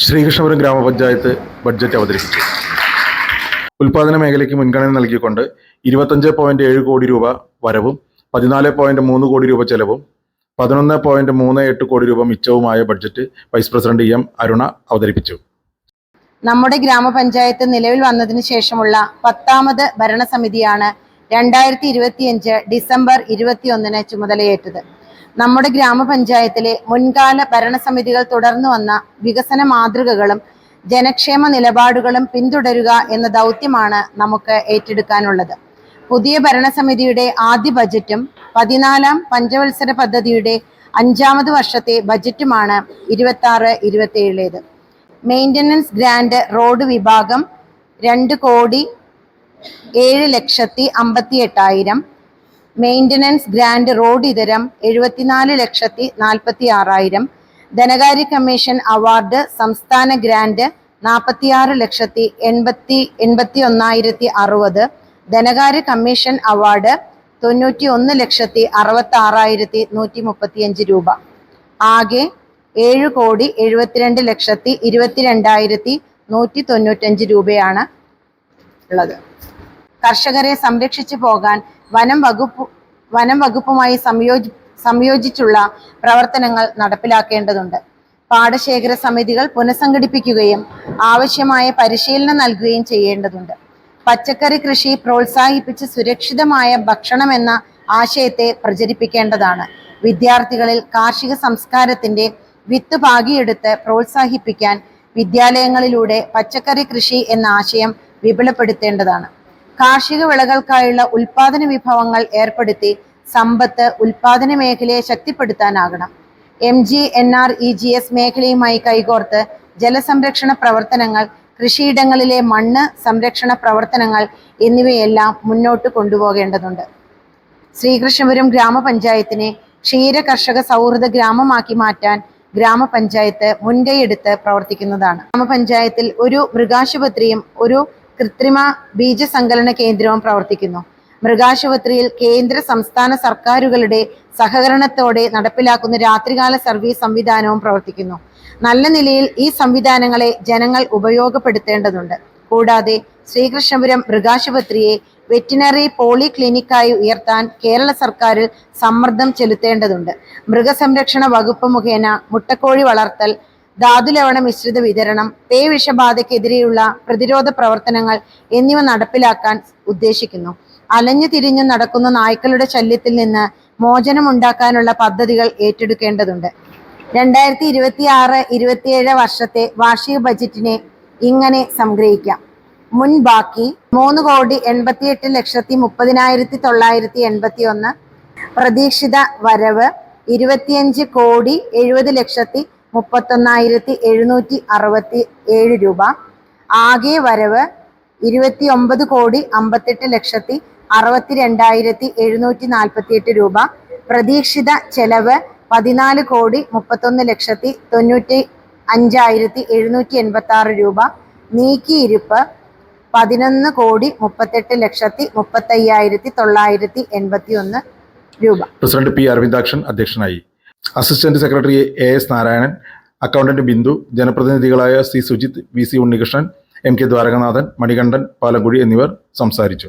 ശ്രീകൃഷ്ണപുരം ഗ്രാമപഞ്ചായത്ത് ബഡ്ജറ്റ് അവതരിപ്പിച്ചു. ഉൽപാദന മേഖലയ്ക്ക് മുൻഗണന നൽകിക്കൊണ്ട് 25.7 കോടി രൂപ വരവും 14.3 കോടി രൂപ ചെലവും 11.38 കോടി രൂപ മിച്ചവുമായ budget vice president M Aruna അവതരിപ്പിച്ചു. നമ്മുടെ ഗ്രാമപഞ്ചായത്ത് നിലവിൽ വന്നതിന് ശേഷമുള്ള 10ാമത് ഭരണസമിതിയാണ് 2025 ഡിസംബർ 21 ചുമതലയേറ്റത്. നമ്മുടെ ഗ്രാമപഞ്ചായത്തിലെ മുൻകാല ഭരണസമിതികൾ തുടർന്നു വന്ന വികസന മാതൃകകളും ജനക്ഷേമ നിലപാടുകളും പിന്തുടരുക എന്ന ദൗത്യമാണ് നമുക്ക് ഏറ്റെടുക്കാനുള്ളത്. പുതിയ ഭരണസമിതിയുടെ ആദ്യ ബജറ്റും 14ാം പഞ്ചവത്സര പദ്ധതിയുടെ 5ാമത് വർഷത്തെ ബജറ്റുമാണ് 26-27. മെയിൻ്റനൻസ് ഗ്രാൻഡ് റോഡ് വിഭാഗം 2,07,58,000, മെയിൻ്റനൻസ് ഗ്രാൻഡ് റോഡ് ഇതരം 74,46,000, ധനകാര്യ കമ്മീഷൻ അവാർഡ് സംസ്ഥാന ഗ്രാൻഡ് 46,81,060, ധനകാര്യ കമ്മീഷൻ അവാർഡ് 91,66,135 രൂപ. ആകെ 7,72,22,195 രൂപയാണ് ഉള്ളത്. കർഷകരെ സംരക്ഷിച്ചു പോകാൻ വനം വകുപ്പുമായി സംയോജിച്ചുള്ള പ്രവർത്തനങ്ങൾ നടപ്പിലാക്കേണ്ടതുണ്ട്. പാടശേഖര സമിതികൾ പുനഃസംഘടിപ്പിക്കുകയും ആവശ്യമായ പരിശീലനം നൽകുകയും ചെയ്യേണ്ടതുണ്ട്. പച്ചക്കറി കൃഷി പ്രോത്സാഹിപ്പിച്ച് സുരക്ഷിതമായ ഭക്ഷണം എന്ന ആശയത്തെ പ്രചരിപ്പിക്കേണ്ടതാണ്. വിദ്യാർത്ഥികളിൽ കാർഷിക സംസ്കാരത്തിന്റെ വിത്ത് പാകിയെടുത്ത് പ്രോത്സാഹിപ്പിക്കാൻ വിദ്യാലയങ്ങളിലൂടെ പച്ചക്കറി കൃഷി എന്ന ആശയം വിപുലപ്പെടുത്തേണ്ടതാണ്. കാർഷിക വിളകൾക്കായുള്ള ഉൽപാദന വിഭവങ്ങൾ ഏർപ്പെടുത്തി സമ്പത്ത് ഉൽപാദന മേഖലയെ ശക്തിപ്പെടുത്താനാകണം. MGNREGS മേഖലയുമായി കൈകോർത്ത് ജലസംരക്ഷണ പ്രവർത്തനങ്ങൾ, കൃഷിയിടങ്ങളിലെ മണ്ണ് സംരക്ഷണ പ്രവർത്തനങ്ങൾ എന്നിവയെല്ലാം മുന്നോട്ട് കൊണ്ടുപോകേണ്ടതുണ്ട്. ശ്രീകൃഷ്ണപുരം ഗ്രാമപഞ്ചായത്തിനെ ക്ഷീര കർഷക സൗഹൃദ ഗ്രാമമാക്കി മാറ്റാൻ ഗ്രാമപഞ്ചായത്ത് മുൻകൈയെടുത്ത് പ്രവർത്തിക്കുന്നതാണ്. ഗ്രാമപഞ്ചായത്തിൽ ഒരു മൃഗാശുപത്രിയും ഒരു കൃത്രിമ ബീജസങ്കലന കേന്ദ്രവും പ്രവർത്തിക്കുന്നു. മൃഗാശുപത്രിയിൽ കേന്ദ്ര സംസ്ഥാന സർക്കാരുകളുടെ സഹകരണത്തോടെ നടപ്പിലാക്കുന്ന രാത്രികാല സർവീസ് സംവിധാനവും പ്രവർത്തിക്കുന്നു. നല്ല നിലയിൽ ഈ സംവിധാനങ്ങളെ ജനങ്ങൾ ഉപയോഗപ്പെടുത്തേണ്ടതുണ്ട്. കൂടാതെ ശ്രീകൃഷ്ണപുരം മൃഗാശുപത്രിയെ വെറ്റിനറി പോളിക്ലിനിക്കായി ഉയർത്താൻ കേരള സർക്കാരിൽ സമ്മർദ്ദം ചെലുത്തേണ്ടതുണ്ട്. മൃഗസംരക്ഷണ വകുപ്പ് മുഖേന മുട്ടക്കോഴി വളർത്തൽ, ധാതുലവണ മിശ്രിത വിതരണം, പേവിഷബാധയ്ക്കെതിരെയുള്ള പ്രതിരോധ പ്രവർത്തനങ്ങൾ എന്നിവ നടപ്പിലാക്കാൻ ഉദ്ദേശിക്കുന്നു. അലഞ്ഞു തിരിഞ്ഞു നടക്കുന്ന നായ്ക്കളുടെ ശല്യത്തിൽ നിന്ന് മോചനമുണ്ടാക്കാനുള്ള പദ്ധതികൾ ഏറ്റെടുക്കേണ്ടതുണ്ട്. 2026-27 വർഷത്തെ വാർഷിക ബജറ്റിനെ ഇങ്ങനെ സംഗ്രഹിക്കാം. മുൻ ബാക്കി 3,88,30,981, പ്രതീക്ഷിത വരവ് 25,70,31,767 രൂപ, ആകെ വരവ് 29,58,62,748 രൂപ, പ്രതീക്ഷിത ചെലവ് 14,95,786 രൂപ, നീക്കിയിരിപ്പ് 11,38,35,981 രൂപ. പ്രസിഡന്റ് പി അരവിന്ദാക്ഷൻ അധ്യക്ഷനായി. Assistant secretary AS Narayanan, accountant Bindu, ജനപ്രതിനിധികളായ C Sujith, VC Unnikrishnan, MK Dwarakanathan, Manikandan Palakkuzhi എന്നിവർ സംസാരിച്ചു.